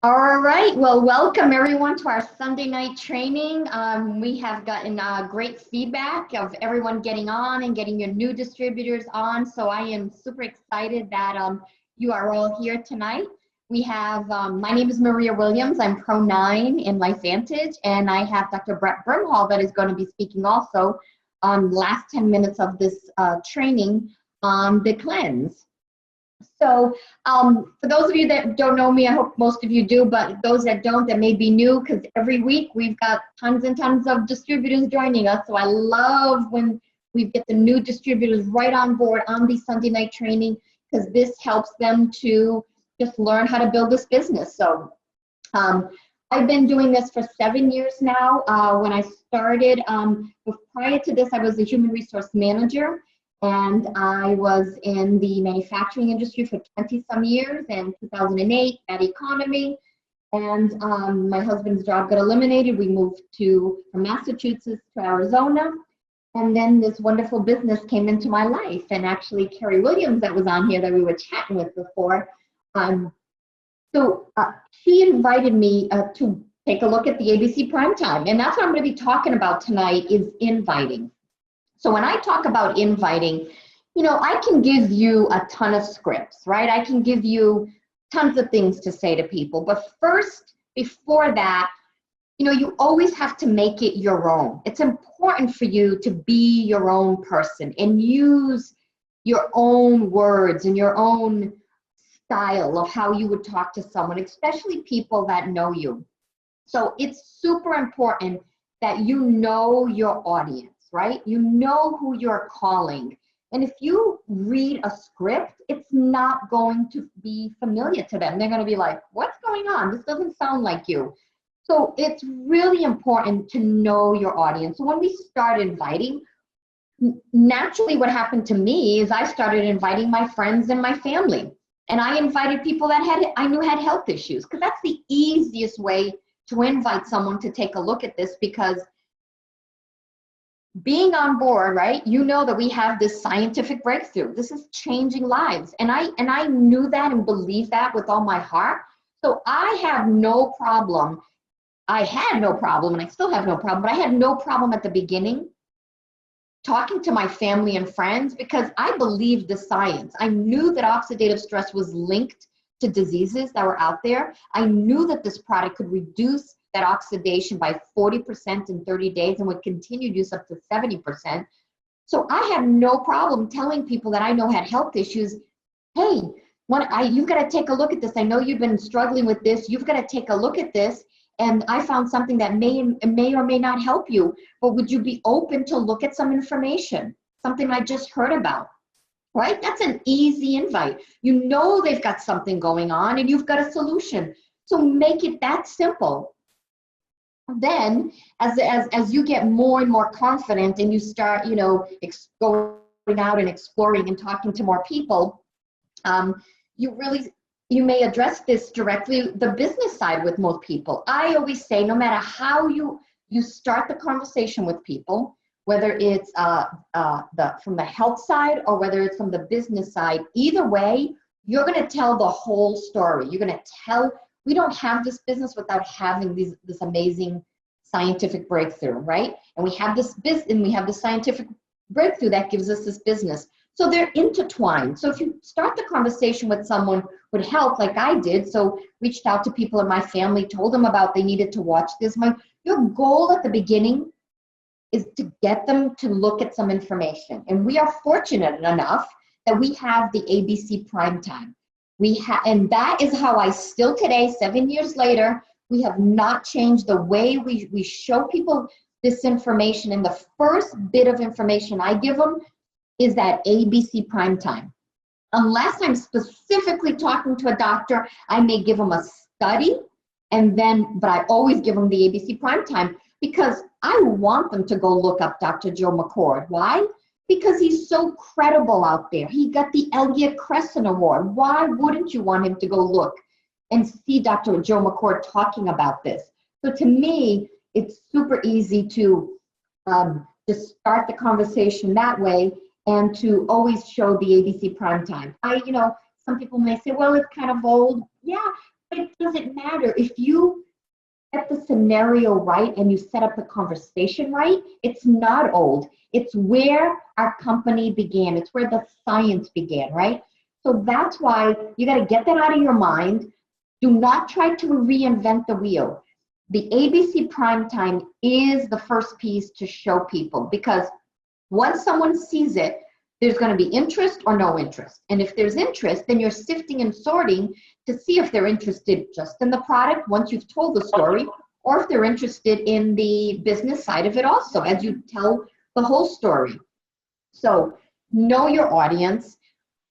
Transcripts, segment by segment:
All right, well, welcome everyone to our Sunday night training. We have gotten great feedback of everyone getting on and getting your new distributors on. So I am super excited that you are all here tonight. We have, my name is Maria Williams. I'm Pro 9 in Lifevantage, and I have Dr. Brimhall that is going to be speaking also on the last 10 minutes of this training on the cleanse. So for those of you that don't know me, I hope most of you do, but those that don't, that may be new, because every week we've got tons and tons of distributors joining us. So I love when we get the new distributors right on board on the Sunday night training, because this helps them to just learn how to build this business. So I've been doing this for 7 years now. When I started, prior to this, I was a human resource manager. And I was in the manufacturing industry for 20 some years. In 2008, bad economy, and my husband's job got eliminated. We moved from Massachusetts to Arizona. And then this wonderful business came into my life. And actually, Carrie Williams, that was on here that we were chatting with before, she invited me to take a look at the ABC Primetime. And that's what I'm going to be talking about tonight is inviting. So when I talk about inviting, I can give you a ton of scripts, right? I can give you tons of things to say to people. But first, before that, you always have to make it your own. It's important for you to be your own person and use your own words and your own style of how you would talk to someone, especially people that know you. So it's super important that you know your audience. Right? You know who you're calling. And if you read a script, it's not going to be familiar to them. They're going to be like, what's going on? This doesn't sound like you. So it's really important to know your audience. So when we start inviting, naturally what happened to me is I started inviting my friends and my family. And I invited people that I knew had health issues, because that's the easiest way to invite someone to take a look at this, because being on board, right? You know that we have this scientific breakthrough. This is changing lives. And I knew that and believed that with all my heart. So I have no problem. I had no problem, and I still have no problem, but I had no problem at the beginning talking to my family and friends, because I believed the science. I knew that oxidative stress was linked to diseases that were out there. I knew that this product could reduce that oxidation by 40% in 30 days and would continue use up to 70%. So I have no problem telling people that I know had health issues, hey, you've got to take a look at this. I know you've been struggling with this. You've got to take a look at this. And I found something that may or may not help you, but would you be open to look at some information, something I just heard about, right? That's an easy invite. You know they've got something going on and you've got a solution. So make it that simple. Then as you get more and more confident and you start, going out and exploring and talking to more people, you may address this directly, the business side with most people. I always say, no matter how you start the conversation with people, whether it's from the health side or whether it's from the business side, either way, you're going to tell the whole story. You're going to tell. We don't have this business without having this amazing scientific breakthrough, right? And we have this scientific breakthrough that gives us this business. So they're intertwined. So if you start the conversation with someone with health, like I did, so reached out to people in my family, told them about they needed to watch this. Your goal at the beginning is to get them to look at some information. And we are fortunate enough that we have the ABC Primetime. And that is how I still today, 7 years later, we have not changed the way we show people this information. And the first bit of information I give them is that ABC Primetime. Unless I'm specifically talking to a doctor, I may give them a study, but I always give them the ABC Primetime, because I want them to go look up Dr. Joe McCord. Why? Because he's so credible out there. He got the Elliott Crescent Award. Why wouldn't you want him to go look and see Dr. Joe McCord talking about this? So to me, it's super easy to just start the conversation that way and to always show the ABC Primetime. Some people may say, well, it's kind of old. Yeah, It doesn't matter. If you get the scenario right and you set up the conversation right, it's not old. It's where our company began. It's where the science began, right? So that's why you got to get that out of your mind. Do not try to reinvent the wheel. The ABC primetime is the first piece to show people, because once someone sees it, there's going to be interest or no interest. And if there's interest, then you're sifting and sorting to see if they're interested just in the product once you've told the story, or if they're interested in the business side of it also as you tell the whole story. So know your audience.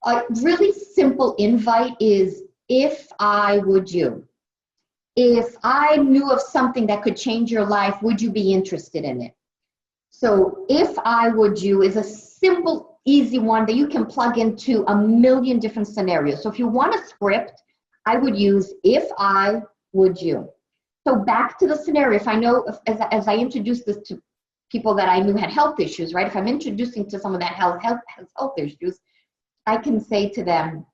A really simple invite is, if I would you. If I knew of something that could change your life, would you be interested in it? So if I would you is a simple, easy one that you can plug into a million different scenarios. So if you want a script, I would use if I would you. So back to the scenario. If I know, as I introduced this to people that I knew had health issues, right? If I'm introducing to someone that has health issues, I can say to them,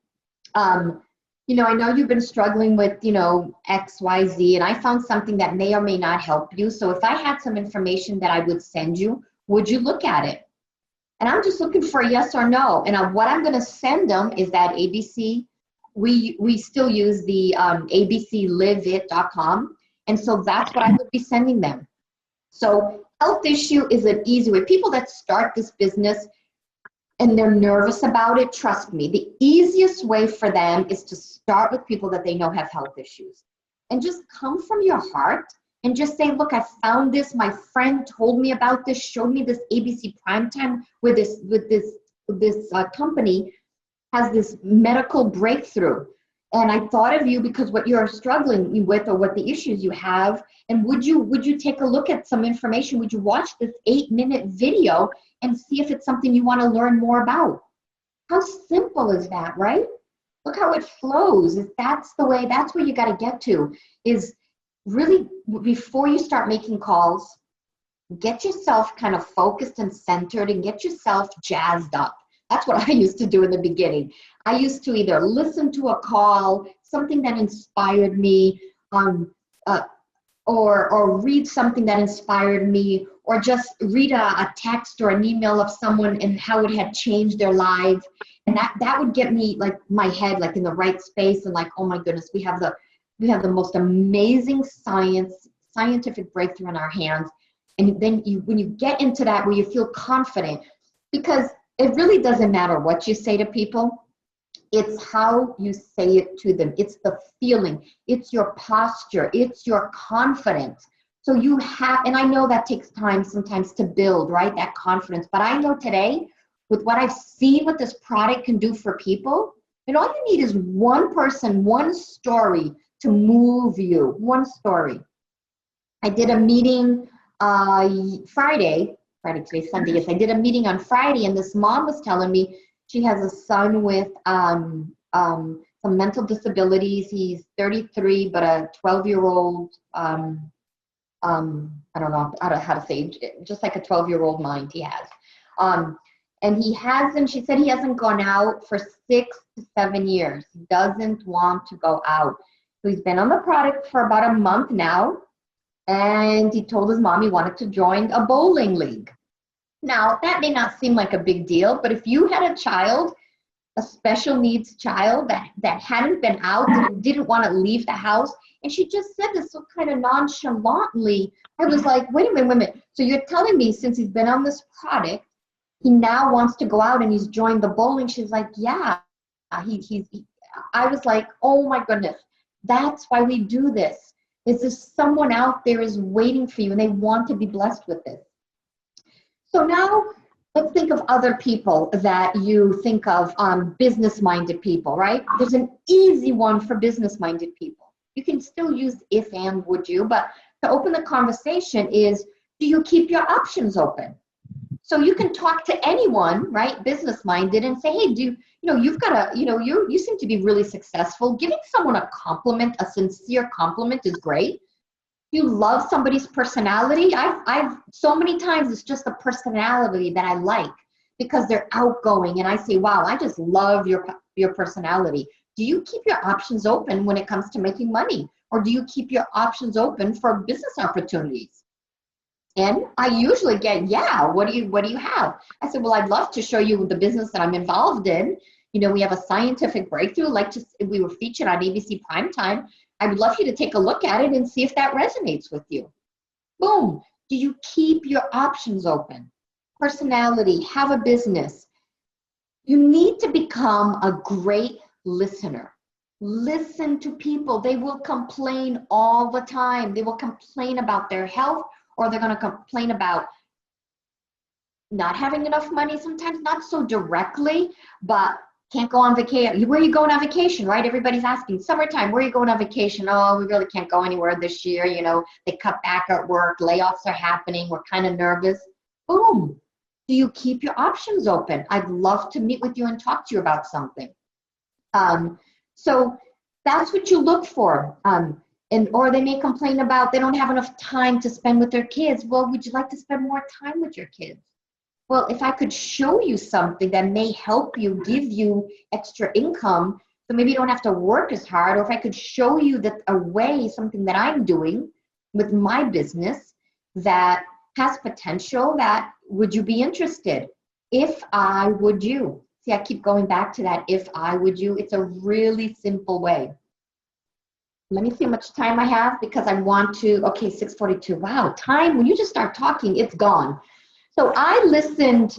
you know, I know you've been struggling with, you know, X, Y, Z, and I found something that may or may not help you. So if I had some information that I would send you, would you look at it? And I'm just looking for a yes or no. And what I'm going to send them is that ABC. We still use the abcliveit.com. And so that's what I would be sending them. So health issue is an easy way. People that start this business and they're nervous about it, trust me, the easiest way for them is to start with people that they know have health issues. And just come from your heart and just say, look, I found this. My friend told me about this, showed me this ABC primetime where this company has this medical breakthrough. And I thought of you because what you're struggling with or what the issues you have. And would you take a look at some information? Would you watch this 8-minute video and see if it's something you want to learn more about? How simple is that, right? Look how it flows. That's where you got to get to, is really before you start making calls, get yourself kind of focused and centered and get yourself jazzed up. That's what I used to do in the beginning. I used to either listen to a call, something that inspired me, or read something that inspired me, or just read a text or an email of someone and how it had changed their lives. And that would get me like my head like in the right space and like, oh my goodness, we have the most amazing scientific breakthrough in our hands. And then when you get into that where you feel confident, because it really doesn't matter what you say to people. It's how you say it to them. It's the feeling. It's your posture. It's your confidence. So you have, and I know that takes time sometimes to build, right? That confidence. But I know today, with what I've seen what this product can do for people, and all you need is one person, one story to move you. One story. I did a meeting Friday, today's Sunday. Yes, I did a meeting on Friday, and this mom was telling me she has a son with some mental disabilities. He's 33, but a 12-year-old, I don't know how to say, just like a 12-year-old mind he has. And she said he hasn't gone out for 6 to 7 years. He doesn't want to go out. So he's been on the product for about a month now. And he told his mom he wanted to join a bowling league. Now, that may not seem like a big deal, but if you had a child, a special needs child that hadn't been out and didn't want to leave the house, and she just said this so kind of nonchalantly, I was like, wait a minute. So you're telling me since he's been on this product, he now wants to go out and he's joined the bowling? She's like, yeah. I was like, oh my goodness, that's why we do this. Is there someone out there is waiting for you and they want to be blessed with this? So now let's think of other people that you think of, business-minded people, right? There's an easy one for business-minded people. You can still use if and would you, but to open the conversation is, do you keep your options open? So you can talk to anyone, right, business-minded, and say, hey, you seem to be really successful. Giving someone a compliment, a sincere compliment is great. You love somebody's personality. I've so many times it's just the personality that I like because they're outgoing, and I say, wow, I just love your personality. Do you keep your options open when it comes to making money? Or do you keep your options open for business opportunities? And I usually get, yeah, what do you have? I said, well, I'd love to show you the business that I'm involved in. You know, we have a scientific breakthrough, we were featured on ABC Primetime. I would love you to take a look at it and see if that resonates with you. Boom. Do you keep your options open? Personality, have a business. You need to become a great listener. Listen to people. They will complain all the time. They will complain about their health, or they're going to complain about not having enough money, sometimes not so directly, but can't go on vacation. Where are you going on vacation, right? Everybody's asking, summertime, where are you going on vacation? Oh, we really can't go anywhere this year. You know, they cut back at work, layoffs are happening, we're kind of nervous. Boom. Do you keep your options open? I'd love to meet with you and talk to you about something. So that's what you look for. Or they may complain about they don't have enough time to spend with their kids. Well, would you like to spend more time with your kids? Well, if I could show you something that may help you, give you extra income, so maybe you don't have to work as hard, or if I could show you that a way, something that I'm doing with my business that has potential, that would you be interested? If I would you. See, I keep going back to that, if I would you. It's a really simple way. Let me see how much time I have, because I want to, okay, 6:42. Wow, time, when you just start talking, it's gone. So I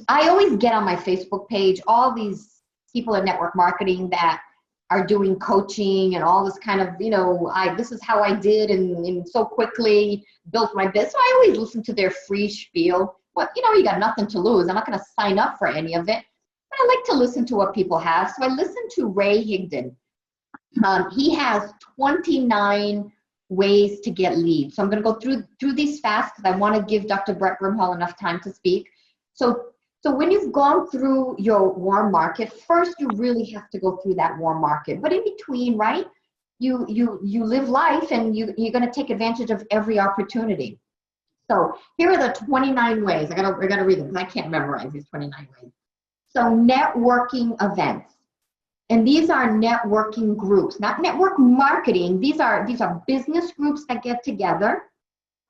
always get on my Facebook page, all these people in network marketing that are doing coaching and all this kind of, you know, this is how I did and so quickly built my business. So I always listen to their free spiel. Well, you know, you got nothing to lose. I'm not going to sign up for any of it. But I like to listen to what people have. So I listened to Ray Higdon. He has 29 ways to get leads. So I'm going to go through these fast because I want to give Dr. Brett Brimhall enough time to speak. So when you've gone through your warm market, first you really have to go through that warm market. But in between, right, you live life and you're going to take advantage of every opportunity. So here are the 29 ways. I gotta read them because I can't memorize these 29 ways. So networking events. And these are networking groups, not network marketing. These are business groups that get together.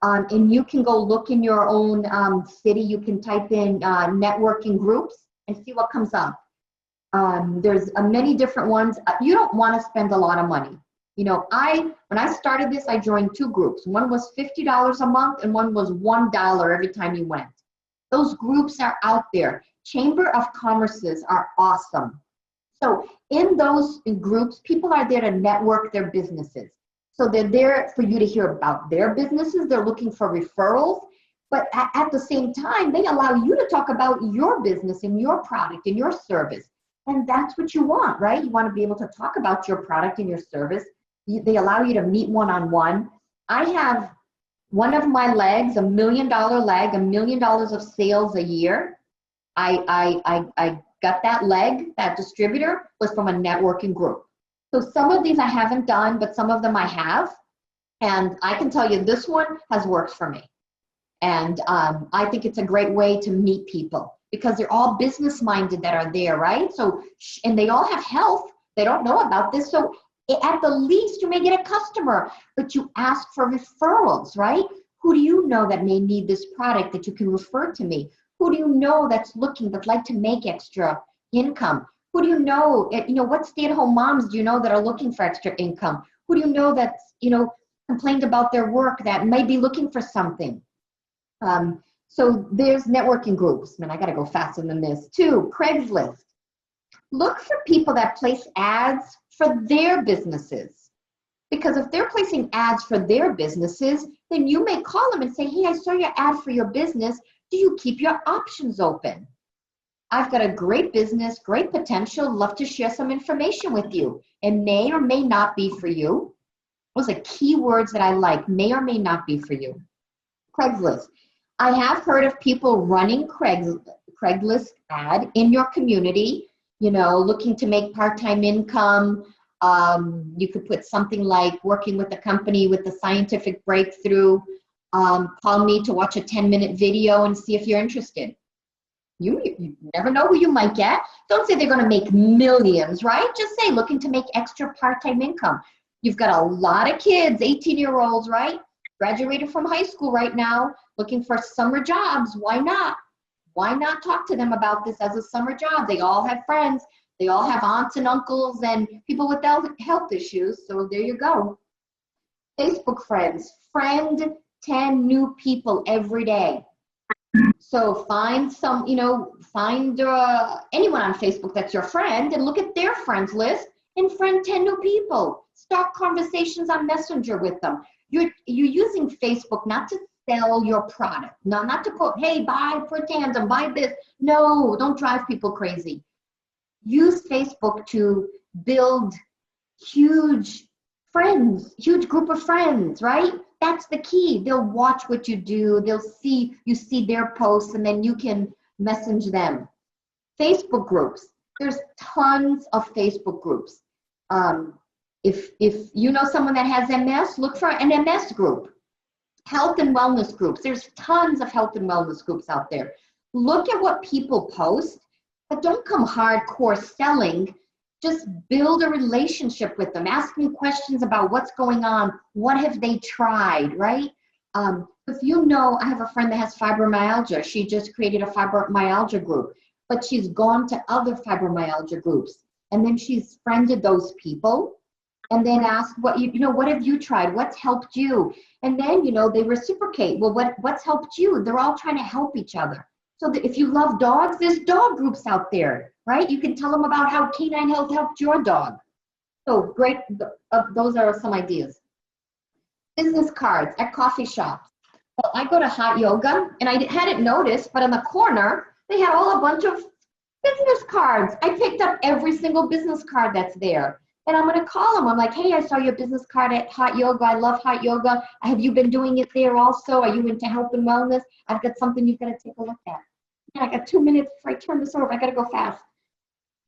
And you can go look in your own city. You can type in networking groups and see what comes up. There's many different ones. You don't want to spend a lot of money. You know, when I started this, I joined two groups. One was $50 a month and one was $1 every time you went. Those groups are out there. Chamber of Commerces are awesome. So in those groups, people are there to network their businesses. So they're there for you to hear about their businesses. They're looking for referrals. But at the same time, they allow you to talk about your business and your product and your service. And that's what you want, right? You want to be able to talk about your product and your service. They allow you to meet one-on-one. I have one of my legs, $1 million leg, $1 million of sales a year. I got that leg, that distributor was from a networking group. So some of these I haven't done, but some of them I have. And I can tell you this one has worked for me. And I think it's a great way to meet people because they're all business minded that are there, right? So, and they all have health. They don't know about this. So at the least you may get a customer, but you ask for referrals, right? Who do you know that may need this product that you can refer to me? Who do you know that's like to make extra income? Who do you know, what stay-at-home moms do you know that are looking for extra income? Who do you know that's, complained about their work that may be looking for something? So there's networking groups. Man, I got to go faster than this. 2, Craigslist. Look for people that place ads for their businesses. Because if they're placing ads for their businesses, then you may call them and say, hey, I saw your ad for your business. Do you keep your options open? I've got a great business, great potential, love to share some information with you. It may or may not be for you. Those are keywords that I like, may or may not be for you. Craigslist. I have heard of people running Craigslist ad in your community, looking to make part-time income. You could put something like working with a company with a scientific breakthrough. Call me to watch a 10-minute video and see if you're interested. You never know who you might get. Don't say they're going to make millions, right? Just say looking to make extra part-time income. You've got a lot of kids, 18-year-olds, right? Graduated from high school right now, looking for summer jobs. Why not? Why not talk to them about this as a summer job? They all have friends. They all have aunts and uncles and people with health issues. So there you go. Facebook friends. Friend 10 new people every day. So find some, find anyone on Facebook that's your friend and look at their friends list and friend 10 new people. Start conversations on Messenger with them. You're using Facebook not to sell your product, not to quote, hey, buy per tandem, buy this. No, don't drive people crazy. Use Facebook to build huge group of friends, right? That's the key. They'll watch what you do. They'll see their posts, and then you can message them. Facebook groups. There's tons of Facebook groups. If you know someone that has MS, look for an MS group. Health and wellness groups. There's tons of health and wellness groups out there. Look at what people post, but don't come hardcore selling. Just build a relationship with them. Ask me questions about what's going on. What have they tried, right? If I have a friend that has fibromyalgia. She just created a fibromyalgia group, but she's gone to other fibromyalgia groups. And then she's friended those people and then asked, what have you tried? What's helped you? And then, they reciprocate. Well, what's helped you? They're all trying to help each other. So that if you love dogs, there's dog groups out there, right? You can tell them about how Canine Health helped your dog. So great, those are some ideas. Business cards at coffee shops. Well, I go to hot yoga, and I hadn't noticed, but in the corner, they had a bunch of business cards. I picked up every single business card that's there. And I'm going to call them. I'm like, hey, I saw your business card at hot yoga. I love hot yoga. Have you been doing it there also? Are you into health and wellness? I've got something you've got to take a look at. And I got 2 minutes before I turn this over. I got to go fast.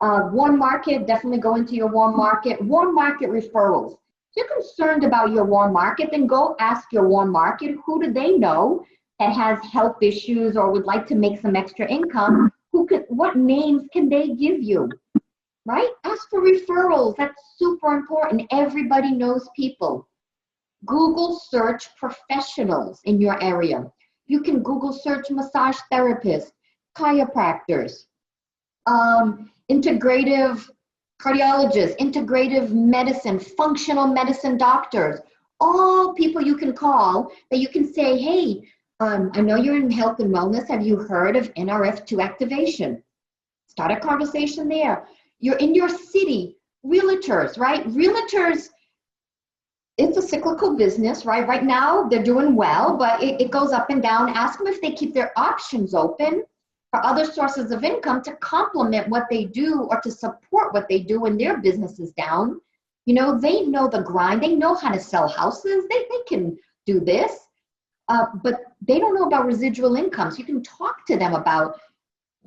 Warm market, definitely go into your warm market. Warm market referrals. If you're concerned about your warm market, then go ask your warm market, who do they know that has health issues or would like to make some extra income? What names can they give you? Right? Ask for referrals. That's super important. Everybody knows people. Google search professionals in your area. You can Google search massage therapists, chiropractors, integrative cardiologists, integrative medicine, functional medicine doctors, all people you can call that you can say, hey, I know you're in health and wellness. Have you heard of NRF2 activation? Start a conversation there. You're in your city, realtors, right? Realtors, it's a cyclical business, right? Right now, they're doing well, but it goes up and down. Ask them if they keep their options open for other sources of income to complement what they do or to support what they do when their business is down. They know the grind. They know how to sell houses. They can do this, but they don't know about residual income. So you can talk to them about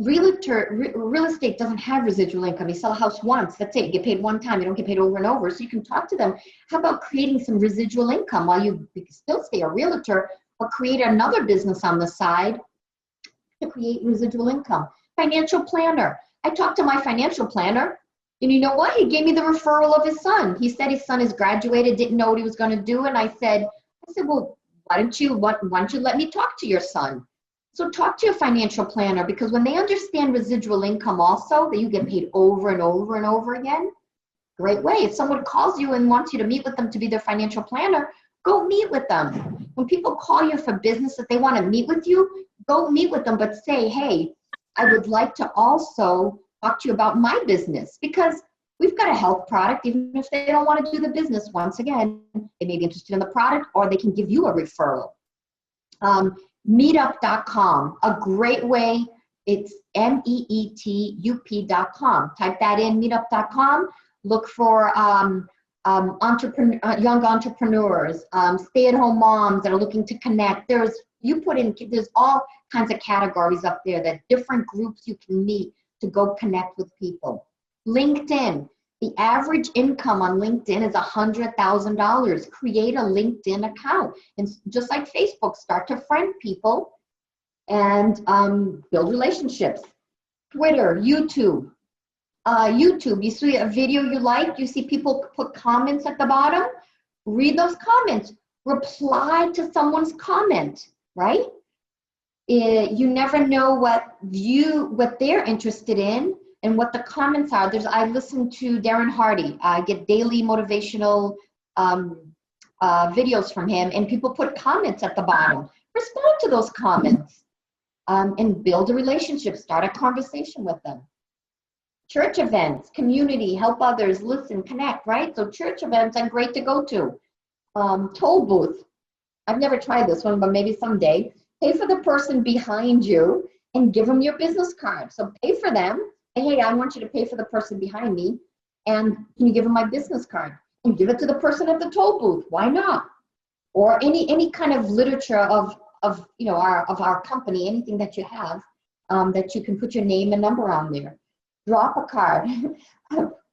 real estate doesn't have residual income. You sell a house once, that's it. You get paid one time. You don't get paid over and over. So you can talk to them. How about creating some residual income while you still stay a realtor, or create another business on the side to create residual income? Financial planner. I talked to my financial planner, and you know what? He gave me the referral of his son. He said his son is graduated, didn't know what he was going to do, and I said, well, why don't you let me talk to your son? So talk to your financial planner, because when they understand residual income also, that you get paid over and over and over again, great way. If someone calls you and wants you to meet with them to be their financial planner, go meet with them. When people call you for business that they want to meet with you, go meet with them, but say, hey, I would like to also talk to you about my business, because we've got a health product. Even if they don't want to do the business, once again, they may be interested in the product, or they can give you a referral. Meetup.com, a great way. It's meetup.com. Type that in, meetup.com. Look for young entrepreneurs, stay-at-home moms that are looking to connect. There's all kinds of categories up there, that different groups you can meet to go connect with people. LinkedIn. The average income on LinkedIn is $100,000. Create a LinkedIn account. And just like Facebook, start to friend people and build relationships. Twitter, YouTube. YouTube, you see a video you like, you see people put comments at the bottom, read those comments, reply to someone's comment, right? You never know what they're interested in and what the comments are. I listen to Darren Hardy. I get daily motivational videos from him, and people put comments at the bottom. Respond to those comments and build a relationship, start a conversation with them. Church events, community, help others, listen, connect, right? So church events are great to go to. Toll booth. I've never tried this one, but maybe someday. Pay for the person behind you and give them your business card. So pay for them. Hey, I want you to pay for the person behind me, and can you give them my business card? And give it to the person at the toll booth. Why not? Or any kind of literature of our company, anything that you have, that you can put your name and number on there. Drop a card.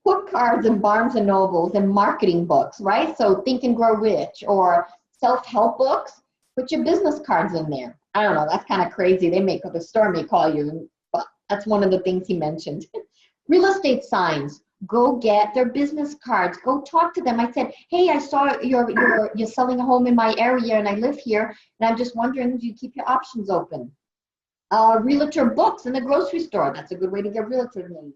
Put cards in Barnes and Nobles and marketing books, right? So Think and Grow Rich or self-help books. Put your business cards in there. I don't know, that's kind of crazy. The store may call you, but that's one of the things he mentioned. Real estate signs. Go get their business cards. Go talk to them. I said, hey, I saw you're selling a home in my area and I live here, and I'm just wondering if you keep your options open. Realtor books in the grocery store. That's a good way to get realtor names.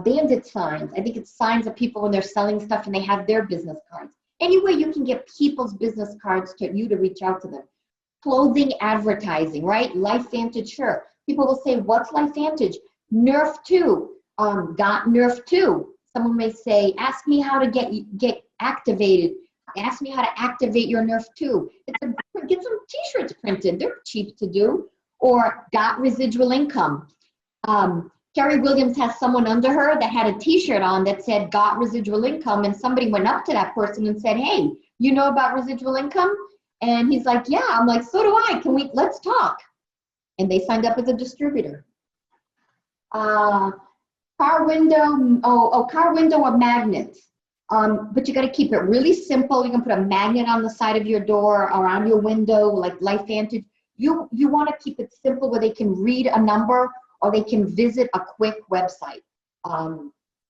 Bandit signs. I think it's signs of people when they're selling stuff and they have their business cards. Any way you can get people's business cards to you to reach out to them. Clothing advertising, right? Lifevantage shirt. People will say, what's Lifevantage? Nerf 2. Got Nerf 2. Someone may say, ask me how to get activated. Ask me how to activate your Nerf 2. Get some t-shirts printed. They're cheap to do. Or got residual income. Carrie Williams has someone under her that had a t-shirt on that said got residual income, and somebody went up to that person and said, hey, you know about residual income? And he's like, yeah. I'm like, so do I. Let's talk. And they signed up as a distributor. Car window or magnets. But you got to keep it really simple. You can put a magnet on the side of your door or on your window, like Lifevantage. You want to keep it simple where they can read a number or they can visit a quick website.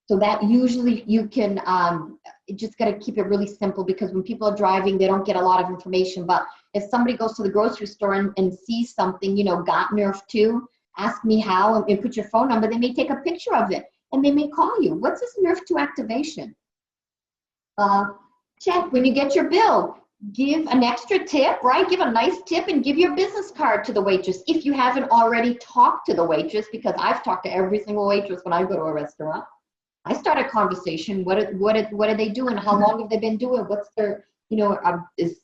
So that usually you can, you just got to keep it really simple, because when people are driving, they don't get a lot of information. But if somebody goes to the grocery store and sees something, got Nerf 2, ask me how, and put your phone number, they may take a picture of it and they may call you. What's this Nerf 2 activation? Check when you get your bill. Give an extra tip, right? Give a nice tip and give your business card to the waitress if you haven't already talked to the waitress, because I've talked to every single waitress when I go to a restaurant. I start a conversation. What are they doing? How long have they been doing? What's their,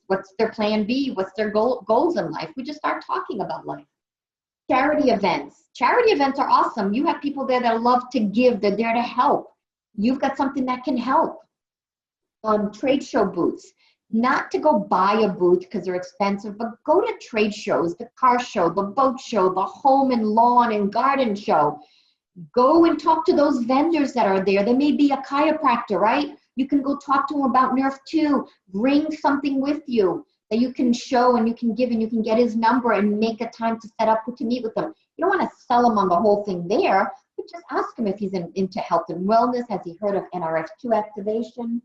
what's their plan B? What's their goals in life? We just start talking about life. Charity events. Charity events are awesome. You have people there that love to give. They're there to help. You've got something that can help. Trade show booths. Not to go buy a booth because they're expensive, but go to trade shows, the car show, the boat show, the home and lawn and garden show. Go and talk to those vendors that are there. They may be a chiropractor, right? You can go talk to them about Nerf 2. Bring something with you that you can show and you can give, and you can get his number and make a time to set up to meet with them. You don't want to sell him on the whole thing there, but just ask him if he's into health and wellness. Has he heard of NRF2 activation?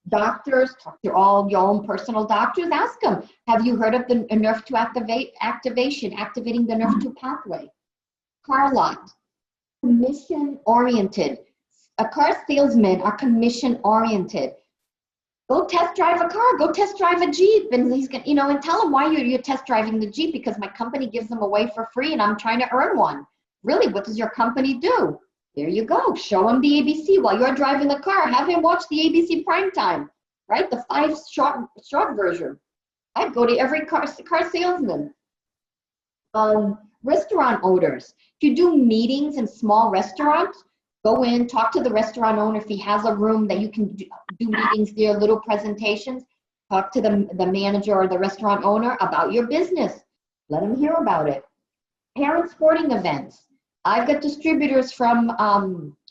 Doctors, talk to all your own personal doctors. Ask them, have you heard of the Nerf 2 activation, activating the Nerf 2 pathway? Car lot, commission-oriented. A car salesmen are commission-oriented. Go test drive a car. Go test drive a Jeep, and he's gonna, and tell him why you're test driving the Jeep, because my company gives them away for free, and I'm trying to earn one. Really, what does your company do? There you go. Show him the ABC while you're driving the car. Have him watch the ABC primetime, right? The 5 short version. I'd go to every car salesman. Restaurant owners. If you do meetings in small restaurants, go in, talk to the restaurant owner. If he has a room that you can do meetings there, little presentations, talk to the manager or the restaurant owner about your business. Let him hear about it. Parent sporting events. I've got distributors from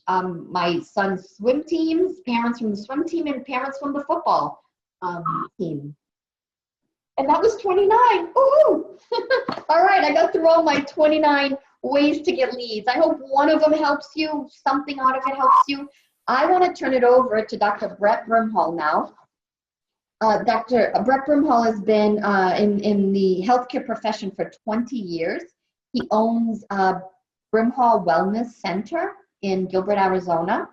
my son's swim teams, parents from the swim team, and parents from the football team. And that was 29. Ooh! All right, I got through all my 29 ways to get leads. I hope one of them helps you, something out of it helps you. I want to turn it over to Dr. Brett Brimhall now. Dr. Brett Brimhall has been in the healthcare profession for 20 years. He owns Brimhall Wellness Center in Gilbert, Arizona.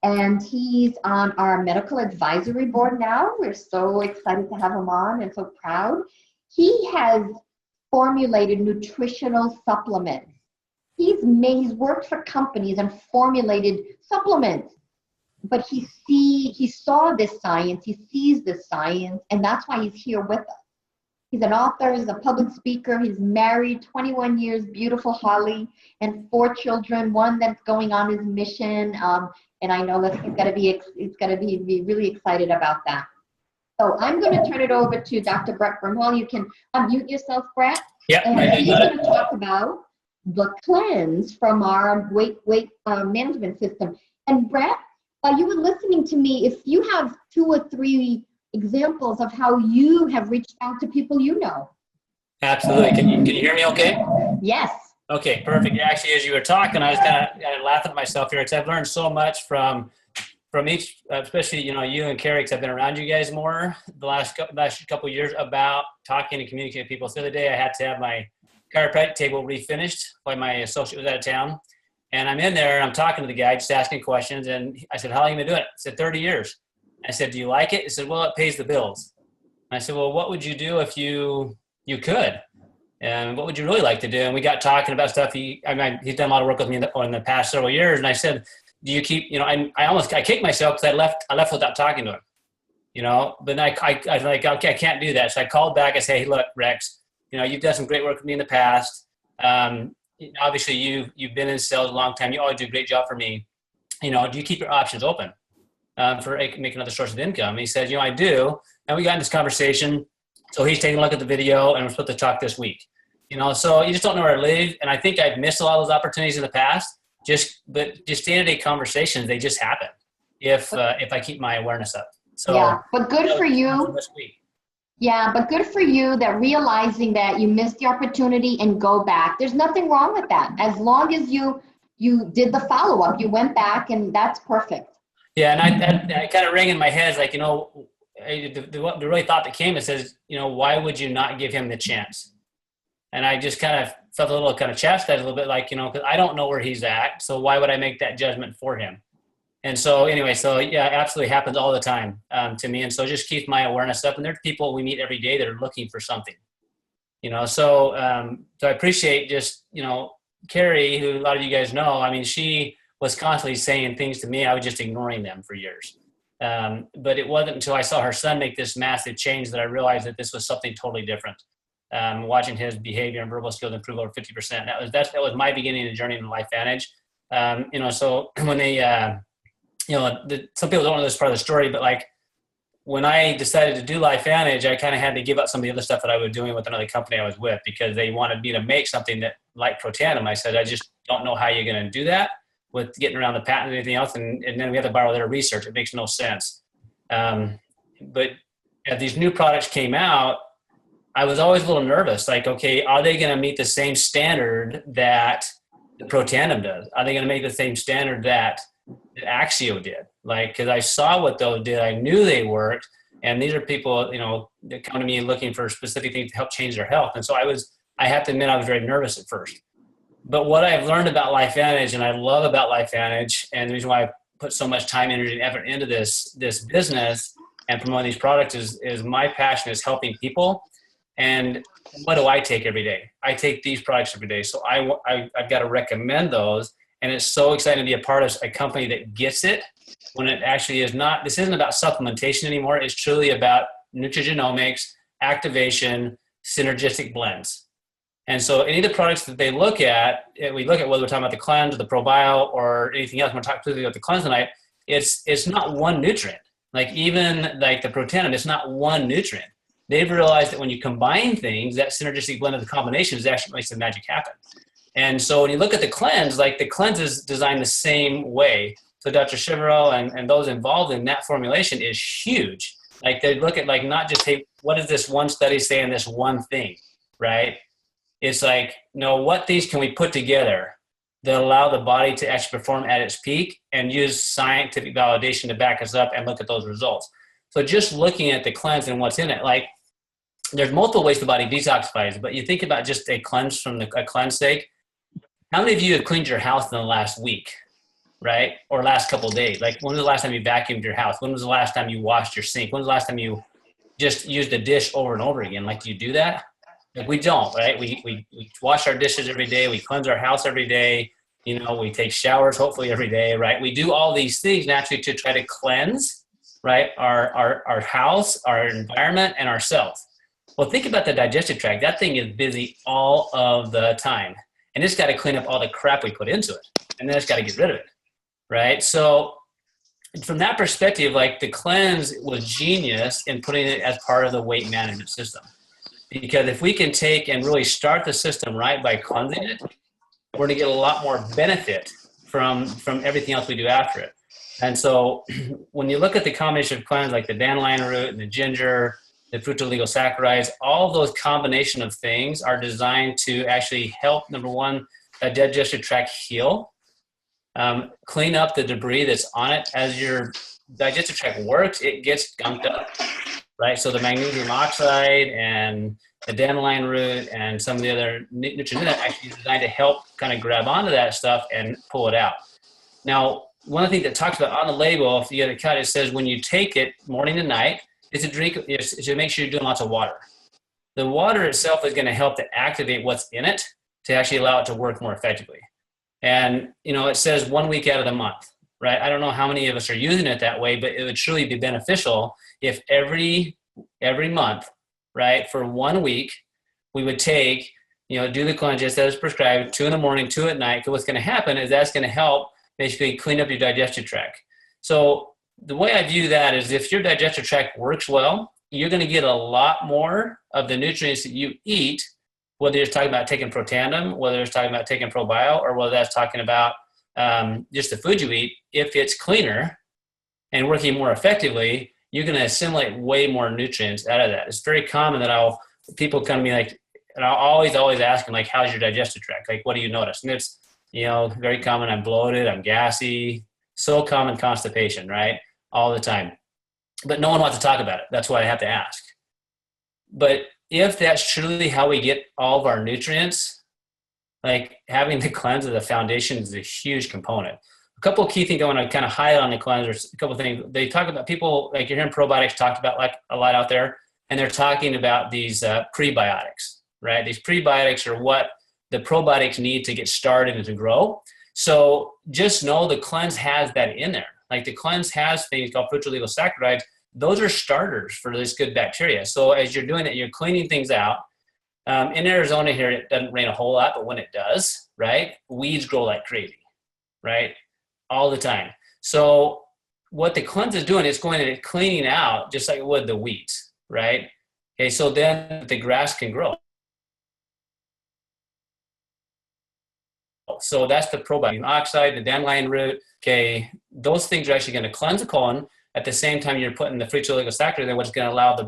And he's on our medical advisory board now. We're so excited to have him on and so proud. He has formulated nutritional supplements. He's worked for companies and formulated supplements. But he saw this science, he sees this science, and that's why he's here with us. He's an author, he's a public speaker, he's married, 21 years, beautiful Holly, and 4 children, one that's going on his mission. And I know that he's gonna be really excited about that. So I'm gonna turn it over to Dr. Brett Brimhall. You can unmute yourself, Brett. Yeah. And he's gonna talk about the cleanse from our weight management system. And Brett, while you were listening to me, if you have 2 or 3 examples of how you have reached out to people you know. Absolutely. Can you hear me okay? Yes. Okay, perfect. Actually, as you were talking, I was kind of laughing at myself here because I've learned so much from each, especially, you and Carrie, because I've been around you guys more the last couple of years about talking and communicating with people. So the other day I had to have my chiropractic table refinished while my associate was out of town. And I'm in there, I'm talking to the guy, just asking questions. And I said, how long have you been doing it? He said, 30 years. I said, do you like it? He said, well, it pays the bills. And I said, well, what would you do if you could? And what would you really like to do? And we got talking about stuff. He's done a lot of work with me in the past several years. And I said, do you keep, I kicked myself because I left without talking to him, but I was like, okay, I can't do that. So I called back. I say, hey, look, Rex, you've done some great work with me in the past. Obviously you've been in sales a long time. You always do a great job for me. Do you keep your options open for making another source of income? And he said, I do. And we got in this conversation. So he's taking a look at the video and we're supposed to talk this week. So you just don't know where to live. And I think I've missed a lot of those opportunities in the past. But day-to-day conversations, they just happen if I keep my awareness up. So yeah, but good for you. This week. Yeah, but good for you that realizing that you missed the opportunity and go back. There's nothing wrong with that. As long as you did the follow-up, you went back, and that's perfect. Yeah, and I kind of rang in my head, like, the really thought that came, it says, why would you not give him the chance? And I just kind of felt a little kind of chastised a little bit, like, because I don't know where he's at, so why would I make that judgment for him? And so anyway, yeah, absolutely happens all the time to me. And so just keep my awareness up. And there's people we meet every day that are looking for something, so I appreciate just, Carrie, who a lot of you guys know, she was constantly saying things to me. I was just ignoring them for years. But it wasn't until I saw her son make this massive change that I realized that this was something totally different. Watching his behavior and verbal skills improve over 50%. That was my beginning of the journey in Lifevantage. So when they, some people don't know this part of the story, but like when I decided to do Lifevantage, I kind of had to give up some of the other stuff that I was doing with another company I was with because they wanted me to make something that like Protandim. I said, I just don't know how you're going to do that with getting around the patent and anything else. And then we have to borrow their research. It makes no sense. But as these new products came out, I was always a little nervous. Like, okay, are they going to meet the same standard that the Protandim does? Are they going to make the same standard that Axio did? Like, because I saw what those did. I knew they worked. And these are people, that come to me looking for specific things to help change their health. And so I have to admit, I was very nervous at first. But what I've learned about Lifevantage, and I love about Lifevantage, and the reason why I put so much time, energy, and effort into this business and promoting these products is my passion is helping people. And what do I take every day? I take these products every day. So I've got to recommend those. And it's so exciting to be a part of a company that gets it when it actually is not. This isn't about supplementation anymore. It's truly about nutrigenomics, activation, synergistic blends. And so any of the products that they look at, we look at whether we're talking about the cleanse or the probio or anything else, we're talking specifically about the cleanse tonight, it's not one nutrient. Like even like the Protandim, it's not one nutrient. They've realized that when you combine things, that synergistic blend of the combination is actually what makes the magic happen. And so when you look at the cleanse, like the cleanse is designed the same way. So Dr. Shiverell and those involved in that formulation is huge. Like they look at like not just, hey, what does this one study say in this one thing, right? It's like, no, what things can we put together that allow the body to actually perform at its peak and use scientific validation to back us up and look at those results. So just looking at the cleanse and what's in it, like there's multiple ways the body detoxifies, but you think about just a cleanse from a cleanse sake. How many of you have cleaned your house in the last week, right? Or last couple of days? Like when was the last time you vacuumed your house? When was the last time you washed your sink? When was the last time you just used a dish over and over again? Like, do you do that? Like we don't, right? We wash our dishes every day. We cleanse our house every day. You know, we take showers hopefully every day, right? We do all these things naturally to try to cleanse, right? Our house, our environment, and ourselves. Well, think about the digestive tract. That thing is busy all of the time. And it's got to clean up all the crap we put into it. And then it's got to get rid of it, right? So from that perspective, like the cleanse was genius in putting it as part of the weight management system. Because if we can take and really start the system right by cleansing it, we're going to get a lot more benefit from everything else we do after it. And so when you look at the combination of cleanse, like the dandelion root and the ginger, the fructooligosaccharides, all those combination of things are designed to actually help, number one, a digestive tract heal, clean up the debris that's on it. As your digestive tract works, it gets gunked up, right? So the magnesium oxide and the dandelion root and some of the other nutrients in it actually designed to help kind of grab onto that stuff and pull it out. Now, one of the things that talks about on the label, if you get a cut, it says when you take it morning and night, it's a drink, it's to make sure you're doing lots of water. The water itself is going to help to activate what's in it to actually allow it to work more effectively. And, you know, it says 1 week out of the month, right? I don't know how many of us are using it that way, but it would truly be beneficial if every month, right, for 1 week, we would take, you know, do the cleanse just as prescribed, 2 in the morning, 2 at night. Because what's going to happen is that's going to help basically clean up your digestive tract. So the way I view that is if your digestive tract works well, you're going to get a lot more of the nutrients that you eat, whether you're talking about taking Protandim, whether it's talking about taking ProBio, or whether that's talking about just the food you eat. If it's cleaner and working more effectively, you're going to assimilate way more nutrients out of that. It's very common that people come to me like, and I'll always ask them like, how's your digestive tract? Like, what do you notice? And it's, you know, very common. I'm bloated, I'm gassy, so common constipation, right? All the time. But no one wants to talk about it. That's why I have to ask. But if that's truly how we get all of our nutrients, like having the cleanse as a foundation is a huge component. A couple of key things I want to kind of highlight on the cleanse. A couple of things they talk about. People like you're hearing probiotics talked about like a lot out there, and they're talking about these prebiotics, right? These prebiotics are what the probiotics need to get started and to grow. So just know the cleanse has that in there. Like the cleanse has things called fructooligosaccharides. Those are starters for this good bacteria. So as you're doing it, you're cleaning things out. In Arizona here, it doesn't rain a whole lot, but when it does, right, weeds grow like crazy, right, all the time. So what the cleanse is doing is going and cleaning out just like it would the weeds, right? Okay, so then the grass can grow. So that's the probiotic oxide, the dandelion root. Okay, those things are actually going to cleanse the colon. At the same time, you're putting the fructooligosaccharides in, which is going to allow the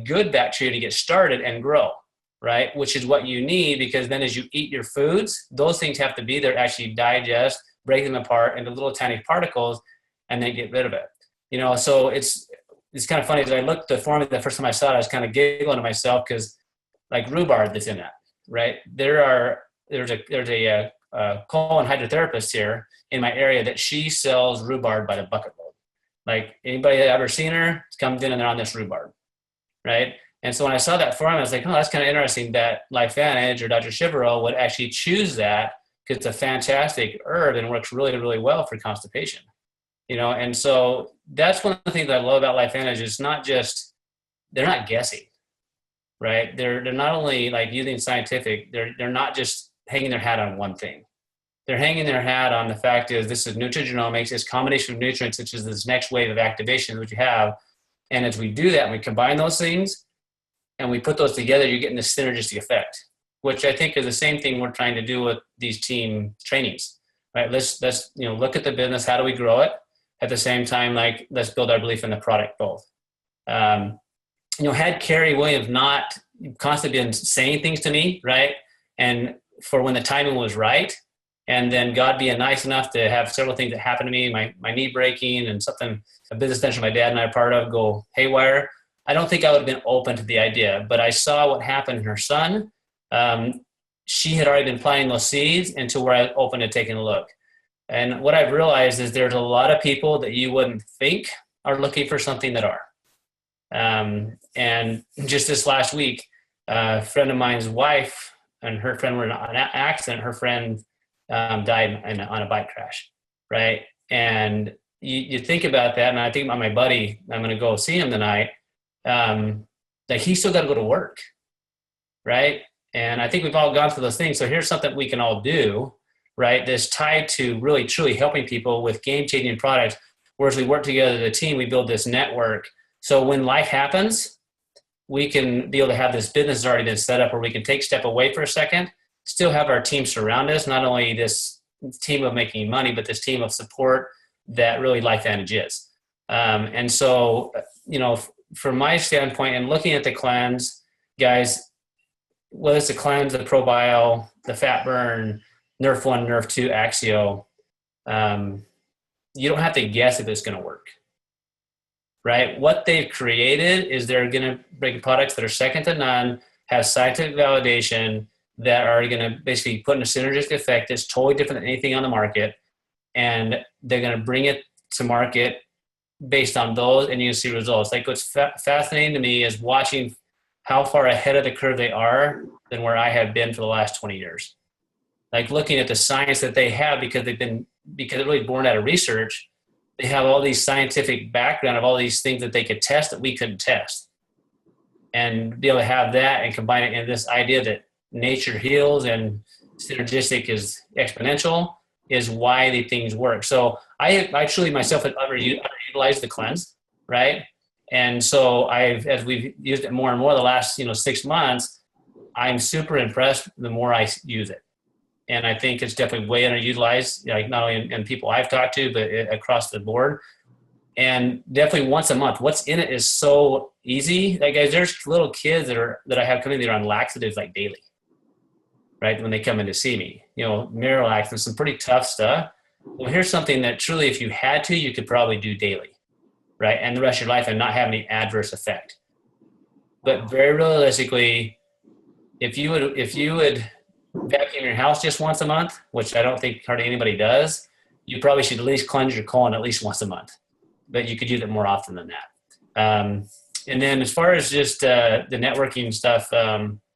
good bacteria to get started and grow, right? Which is what you need, because then as you eat your foods, those things have to be there to actually digest, break them apart into little tiny particles, and then get rid of it. You know, so it's kind of funny. As I looked at the formula the first time I saw it, I was kind of giggling to myself because like rhubarb that's in that, right? There's a colon hydrotherapist here in my area that she sells rhubarb by the bucket load. Like anybody that ever seen her comes in and they're on this rhubarb, right? And so when I saw that formula, I was like, oh, that's kind of interesting that Lifevantage or Dr. Chivero would actually choose that because it's a fantastic herb and works really, really well for constipation. You know, and so that's one of the things that I love about Lifevantage. It's not just, they're not guessing, right? They're not only like using scientific, they're not just hanging their hat on one thing. They're hanging their hat on the fact is this is nutrigenomics, this combination of nutrients, which is this next wave of activation that you have. And as we do that, and we combine those things and we put those together, you're getting this synergistic effect, which I think is the same thing we're trying to do with these team trainings, right? Let's look at the business. How do we grow it? at the same time, like, let's build our belief in the product both. Had Carrie Williams not constantly been saying things to me, right? And for when the timing was right, and then God being nice enough to have several things that happened to me, my knee breaking and something, a business venture my dad and I are part of, go haywire. I don't think I would have been open to the idea, but I saw what happened in her son. She had already been planting those seeds into where I was open to taking a look. And what I've realized is there's a lot of people that you wouldn't think are looking for something that are. And just this last week, a friend of mine's wife and her friend were in an accident. Her friend died on a bike crash, right? And you think about that, and I think about my buddy. I'm going to go see him tonight. Like, he's still got to go to work, right? And I think we've all gone through those things. So here's something we can all do, right? That's tied to really, truly helping people with game-changing products. Whereas we work together as a team, we build this network. So when life happens, we can be able to have this business that's already been set up where we can take a step away for a second, still have our team surround us, not only this team of making money, but this team of support that really Lifevantage is. And so, from my standpoint and looking at the cleanse, guys, whether it's the cleanse, the ProBio, the fat burn, Nerf 1, Nerf 2, Axio, you don't have to guess if it's going to work, right? What they've created is they're going to bring products that are second to none, have scientific validation, that are going to basically put in a synergistic effect that's totally different than anything on the market. And they're going to bring it to market based on those, and you see results. Like, what's fascinating to me is watching how far ahead of the curve they are than where I have been for the last 20 years. Like, looking at the science that they have, because it's really born out of research, they have all these scientific background of all these things that they could test that we couldn't test. And be able to have that and combine it in this idea that nature heals and synergistic is exponential is why the things work. So I truly myself have underutilized the cleanse, right? And so as we've used it more and more the last 6 months, I'm super impressed the more I use it. And I think it's definitely way underutilized, like not only in people I've talked to, but across the board. And definitely once a month. What's in it is so easy. Like, guys, there's little kids that I have coming that are on laxatives like daily, right? When they come in to see me, Miralax and some pretty tough stuff. Well, here's something that truly, if you had to, you could probably do daily, right? And the rest of your life and not have any adverse effect. But very realistically, if you would vacuum your house just once a month, which I don't think hardly anybody does, you probably should at least cleanse your colon at least once a month. But you could use it more often than that. And then as far as just the networking stuff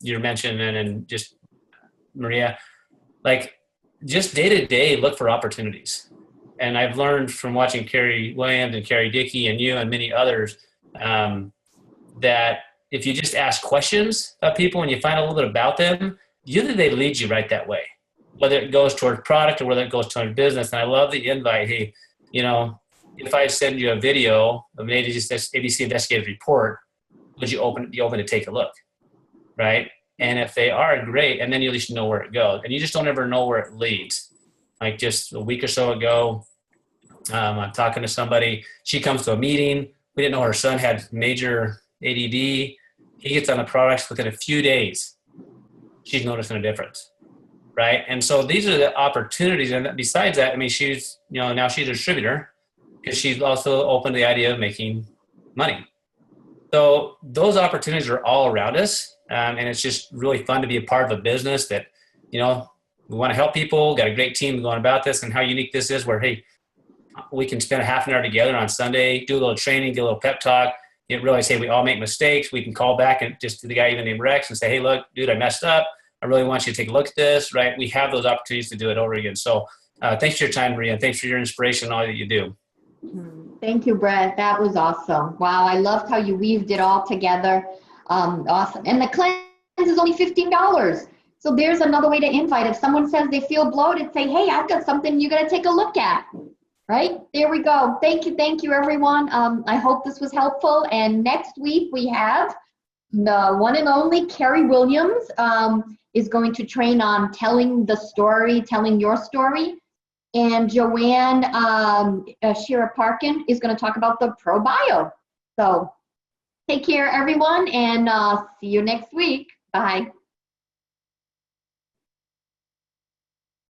you're mentioning, and just Maria, like, just day to day look for opportunities. And I've learned from watching Carrie Williams and Carrie Dickey and you and many others that if you just ask questions of people and you find a little bit about them, usually they lead you right that way, whether it goes toward product or whether it goes toward business. And I love the invite. Hey, if I send you a video of an ABC investigative report, would you be open to take a look, right? And if they are, great, and then you at least know where it goes. And you just don't ever know where it leads. Like, just a week or so ago, I'm talking to somebody. She comes to a meeting. We didn't know her son had major ADD. He gets on the products within a few days. She's noticing a difference, right? And so these are the opportunities. And besides that, I mean, she's, now she's a distributor because she's also open to the idea of making money. So those opportunities are all around us. And it's just really fun to be a part of a business that, we want to help people, got a great team going about this, and how unique this is where, hey, we can spend a half an hour together on Sunday, do a little training, do a little pep talk, realize, hey, we all make mistakes. We can call back and just to the guy even named Rex and say, hey, look, dude, I messed up. I really want you to take a look at this, right? We have those opportunities to do it over again. So thanks for your time, Maria. Thanks for your inspiration and all that you do. Thank you, Brett. That was awesome. Wow, I loved how you weaved it all together. Awesome. And the cleanse is only $15. So there's another way to invite. If someone says they feel bloated, say, hey, I've got something you got to take a look at. Right? There we go. Thank you, everyone. I hope this was helpful. And next week we have the one and only Carrie Williams is going to train on telling your story. And Joanne Shira Parkin is going to talk about the ProBio. So take care, everyone, and see you next week. Bye.